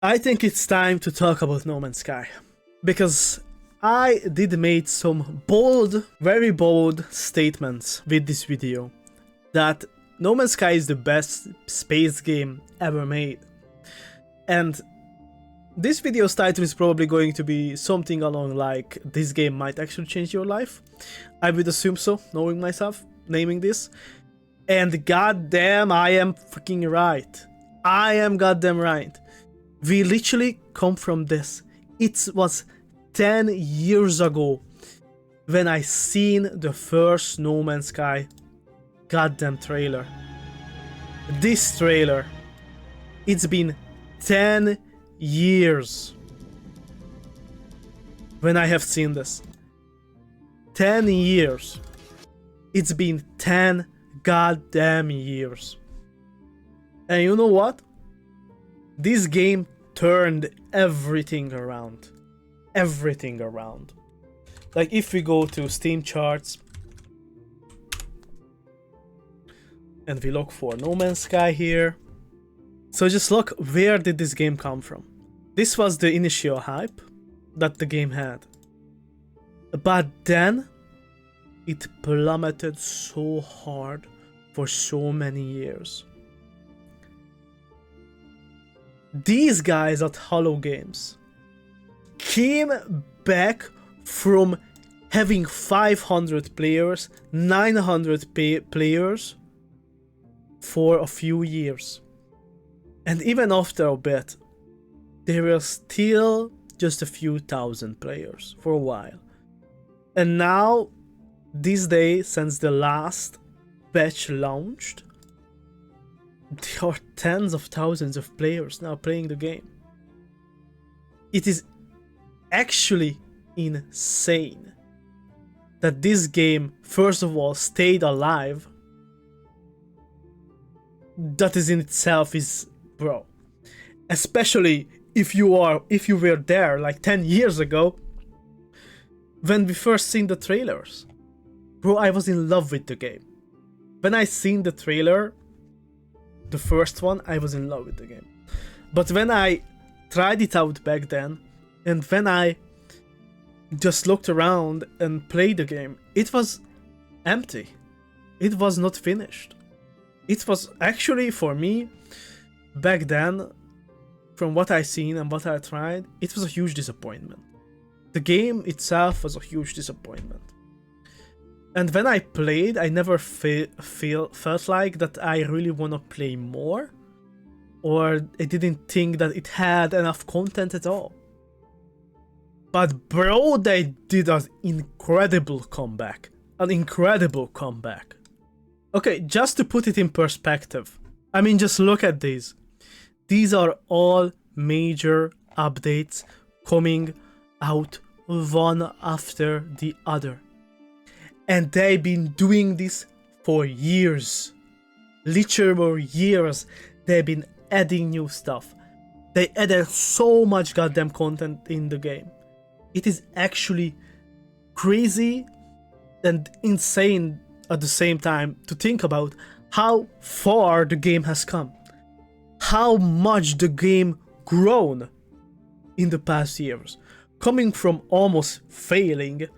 I think it's time to talk about No Man's Sky. Because I did made some bold, very bold statements with this video. That No Man's Sky is the best space game ever made. And this video's title is probably going to be something along like, this game might actually change your life. I would assume so, knowing myself, naming this. And goddamn, I am freaking right. I am goddamn right. We literally come from this. It was 10 years ago when I seen the first No Man's Sky goddamn trailer. This trailer. It's been 10 years when I have seen this. 10 years. It's been 10 goddamn years. And you know what? This game turned everything around. Everything around. Like if we go to Steam charts and we look for No Man's Sky here. So just look, where did this game come from? This was the initial hype that the game had. But then it plummeted so hard for so many years. These guys at Hello Games came back from having 500 players, 900 players for a few years. And even after a bit, there were still just a few thousand players for a while. And now, this day, since the last patch launched, there are tens of thousands of players now playing the game. It is actually insane that this game, first of all, stayed alive. That is in itself is, bro. Especially if you were there like 10 years ago when we first seen the trailers. Bro, I was in love with the game. When I seen the trailer, the first one, I was in love with the game. But when I tried it out back then, and when I just looked around and played the game, it was empty. It was not finished. It was actually, for me, back then, from what I seen and what I tried, it was a huge disappointment. The game itself was a huge disappointment. And when I played, I never felt like that I really want to play more, or I didn't think that it had enough content at all. But bro, they did an incredible comeback. An incredible comeback. Okay, just to put it in perspective, I mean, just look at these. These are all major updates coming out one after the other. And they've been doing this for years. Literally years. They've been adding new stuff. They added so much goddamn content in the game. It is actually crazy and insane at the same time to think about how far the game has come. How much the game grown in the past years. Coming from almost failing,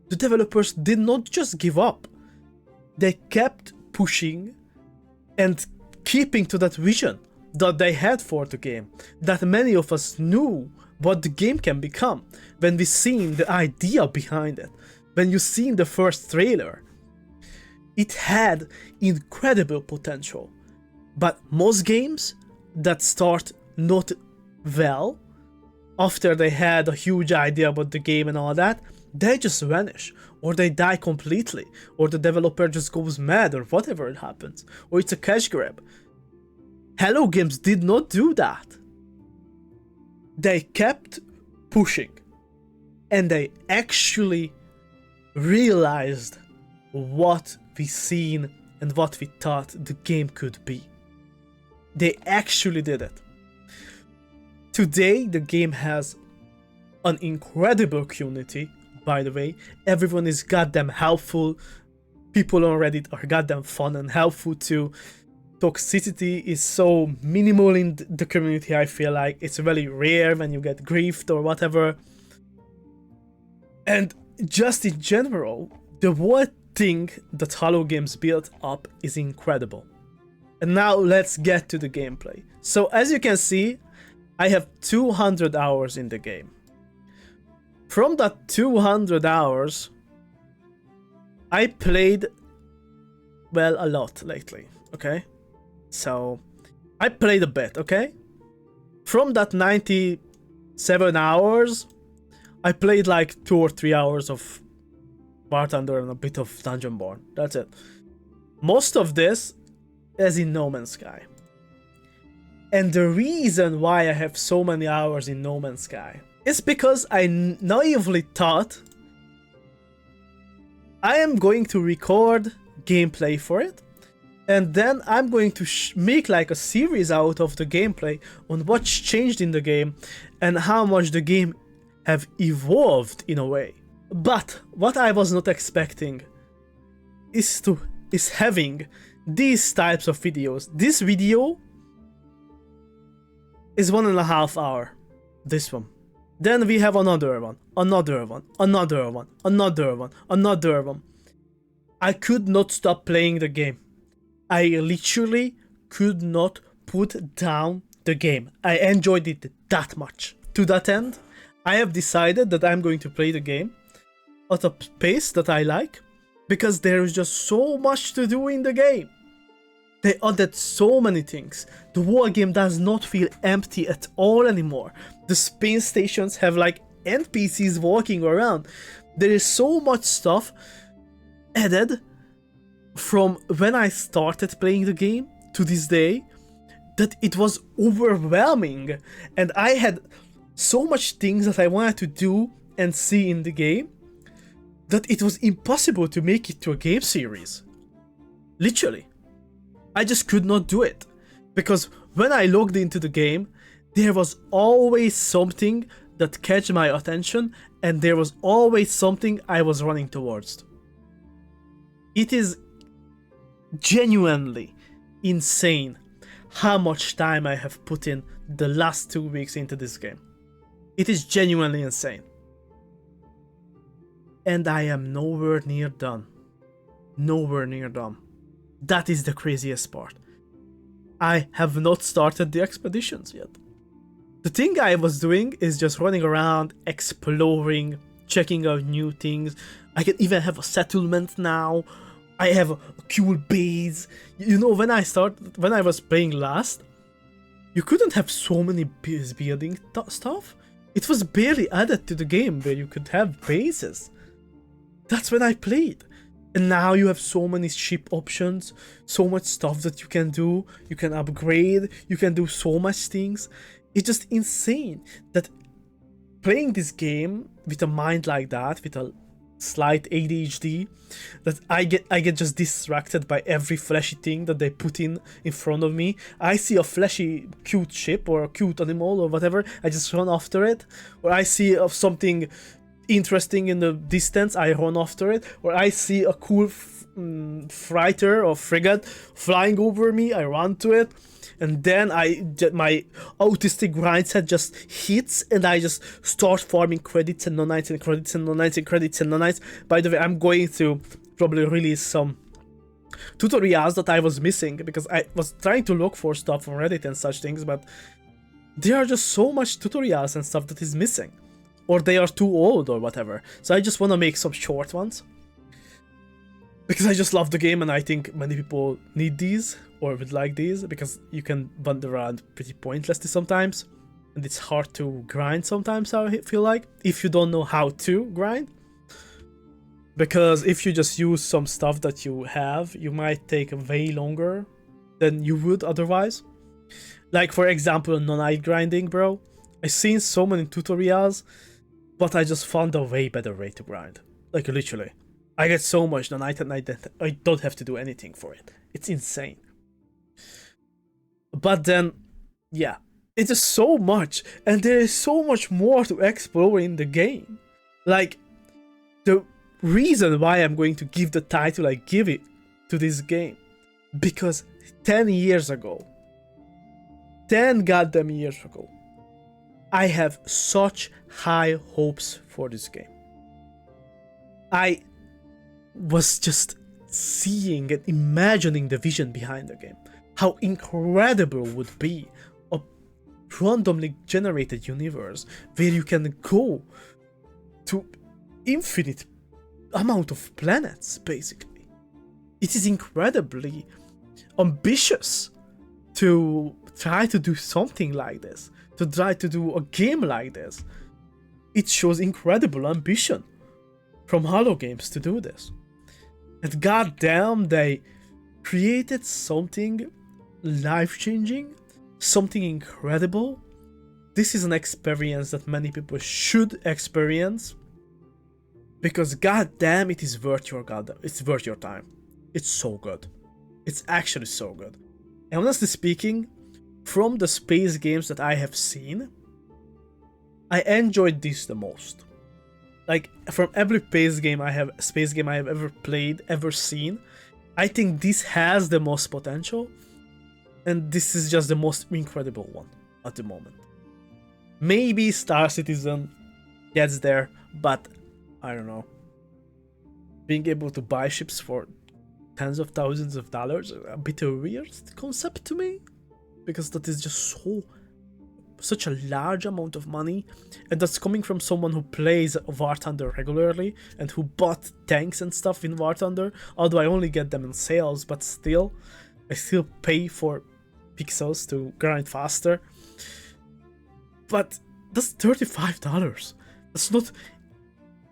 the developers did not just give up. They kept pushing and keeping to that vision that they had for the game, that many of us knew what the game can become when we seen the idea behind it, when you seen the first trailer. It had incredible potential, but most games that start not well, after they had a huge idea about the game and all that, they just vanish, or they die completely, or the developer just goes mad, or whatever it happens, or it's a cash grab. Hello Games did not do that. They kept pushing, and they actually realized what we seen and what we thought the game could be. They actually did it. Today, the game has an incredible community, by the way. Everyone is goddamn helpful. People on Reddit are goddamn fun and helpful to toxicity is so minimal in the community. I feel like it's really rare when you get griefed or whatever. And just in general, the whole thing that Halo Games built up is incredible. And now let's get to the gameplay. So as you can see, I have 200 hours in the game. From that 200 hours, I played, well, a lot lately, okay? So, I played a bit, okay? From that 97 hours, I played like 2 or 3 hours of Bartender and a bit of Dungeonborn. That's it. Most of this is in No Man's Sky. And the reason why I have so many hours in No Man's Sky is because I naively thought I am going to record gameplay for it, and then I'm going to make like a series out of the gameplay on what's changed in the game and how much the game have evolved in a way. But what I was not expecting is having these types of videos. This video is 1.5 hours. This one. Then we have another one, another one, another one, another one, another one. I could not stop playing the game. I literally could not put down the game. I enjoyed it that much. To that end, I have decided that I'm going to play the game at a pace that I like, because there is just so much to do in the game. They added so many things. The war game does not feel empty at all anymore. The space stations have like NPCs walking around. There is so much stuff added from when I started playing the game to this day that it was overwhelming. And I had so much things that I wanted to do and see in the game that it was impossible to make it to a game series. Literally. I just could not do it. Because when I logged into the game, there was always something that catch my attention, and there was always something I was running towards. It is genuinely insane how much time I have put in the last 2 weeks into this game. It is genuinely insane. And I am nowhere near done. Nowhere near done. That is the craziest part. I have not started the expeditions yet. The thing I was doing is just running around, exploring, checking out new things. I can even have a settlement now. I have a cool base. You know, when I was playing last, you couldn't have so many building stuff. It was barely added to the game where you could have bases. That's when I played. And now you have so many ship options, so much stuff that you can do, you can upgrade, you can do so much things. It's just insane that playing this game with a mind like that, with a slight ADHD, that I get just distracted by every flashy thing that they put in front of me. I see a flashy cute ship or a cute animal or whatever, I just run after it. Or I see something interesting in the distance, I run after it. Or I see a cool freighter or frigate flying over me, I run to it. And then my autistic mindset just hits, and I just start farming credits and non-nights and credits and non-nights and credits and non-nights. By the way, I'm going to probably release some tutorials that I was missing, because I was trying to look for stuff on Reddit and such things, but there are just so much tutorials and stuff that is missing. Or they are too old or whatever. So I just want to make some short ones. Because I just love the game, and I think many people need these or would like these, because you can wander around pretty pointlessly sometimes. And it's hard to grind sometimes, I feel like, if you don't know how to grind. Because if you just use some stuff that you have, you might take way longer than you would otherwise. Like, for example, non-night grinding, bro. I've seen so many tutorials, but I just found a way better way to grind. Like, literally. I get so much non-night at night that I don't have to do anything for it. It's insane. But then, yeah. It is so much, and there is so much more to explore in the game. Like, the reason why I'm going to give the title I give it to this game, because 10 years ago, 10 goddamn years ago, I have such high hopes for this game. I was just seeing and imagining the vision behind the game. How incredible would be a randomly generated universe where you can go to infinite amount of planets, basically. It is incredibly ambitious to try to do something like this, to try to do a game like this. It shows incredible ambition from Halo Games to do this. And goddamn, they created something life-changing, something incredible. This is an experience that many people should experience, because goddamn, it is worth your it's worth your time. It's so good. It's actually so good. And honestly speaking, from the space games that I have seen, I enjoyed this the most. Like, from every space game I have ever played, ever seen, I think this has the most potential, and this is just the most incredible one at the moment. Maybe Star Citizen gets there, but I don't know. Being able to buy ships for tens of thousands of dollars, a bit of a weird concept to me, because that is just such a large amount of money, and that's coming from someone who plays War Thunder regularly and who bought tanks and stuff in War Thunder, although I only get them in sales, but still, I still pay for pixels to grind faster. But that's $35. That's not,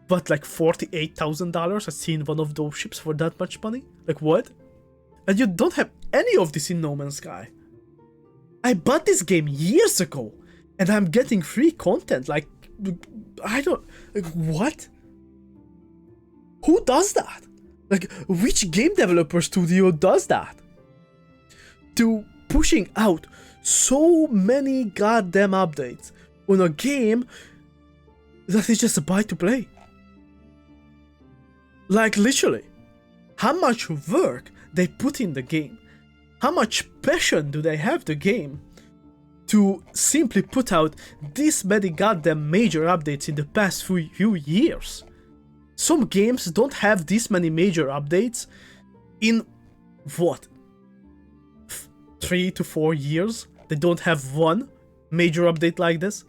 but like $48,000 I've seen one of those ships for that much money? Like what? And you don't have any of this in No Man's Sky. I bought this game years ago, and I'm getting free content. Like, I don't... Like, what? Who does that? Like, which game developer studio does that? To pushing out so many goddamn updates on a game that is just a buy to play. Like, literally. How much work they put in the game. How much passion do they have the game to simply put out this many goddamn major updates in the past few years? Some games don't have this many major updates in, what, 3 to 4 years? They don't have one major update like this?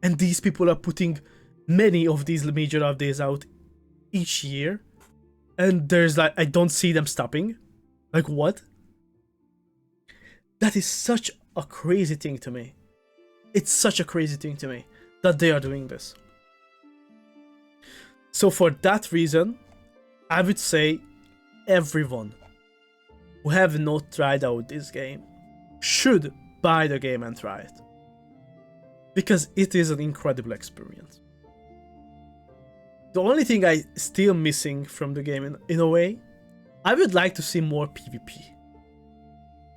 And these people are putting many of these major updates out each year. And there's like, I don't see them stopping. Like what? That is such a crazy thing to me. It's such a crazy thing to me that they are doing this. So for that reason, I would say everyone who have not tried out this game should buy the game and try it. Because it is an incredible experience. The only thing I still missing from the game in a way, I would like to see more PvP.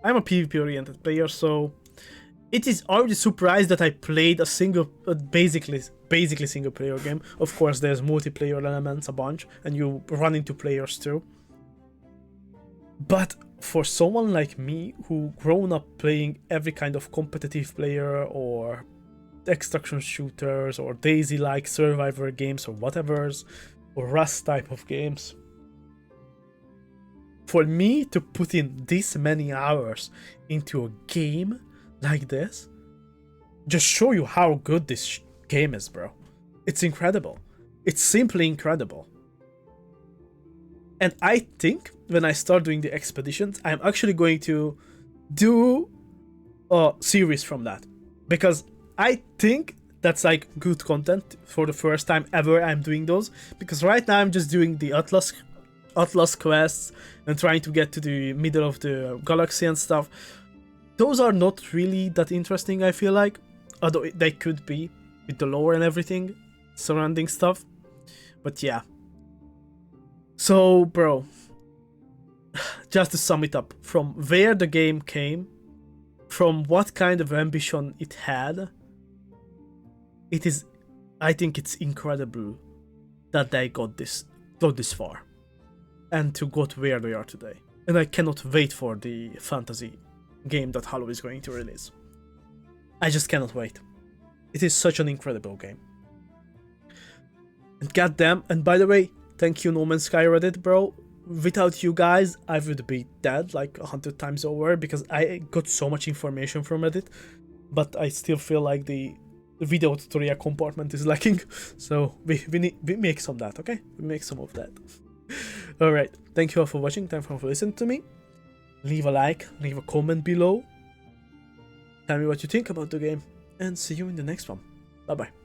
I'm a PvP-oriented player, so it is already surprised that I played a single, basically single-player game. Of course, there's multiplayer elements a bunch, and you run into players too. But for someone like me, who grown up playing every kind of competitive player, or extraction shooters, or Daisy-like survivor games, or whatevers, or Rust type of games, for me to put in this many hours into a game like this, just show you how good this game is, bro. It's incredible. It's simply incredible. And I think when I start doing the expeditions, I'm actually going to do a series from that. Because I think that's like good content for the first time ever I'm doing those. Because right now I'm just doing the Atlas quests and trying to get to the middle of the galaxy and stuff. Those are not really that interesting, I feel like, although they could be with the lore and everything surrounding stuff. But yeah, so bro, just to sum it up, from where the game came, from what kind of ambition it had, I think it's incredible that they got this far and to got where they are today. And I cannot wait for the fantasy game that Halo is going to release. I just cannot wait. It is such an incredible game. And goddamn, and by the way, thank you No Man's Sky Reddit, bro. Without you guys, I would be dead like 100 times over because I got so much information from Reddit, but I still feel like the video tutorial compartment is lacking. So we make some of that, okay? We make some of that. Alright, thank you all for watching, thank you for listening to me. Leave a like, leave a comment below. Tell me what you think about the game, and see you in the next one. Bye bye.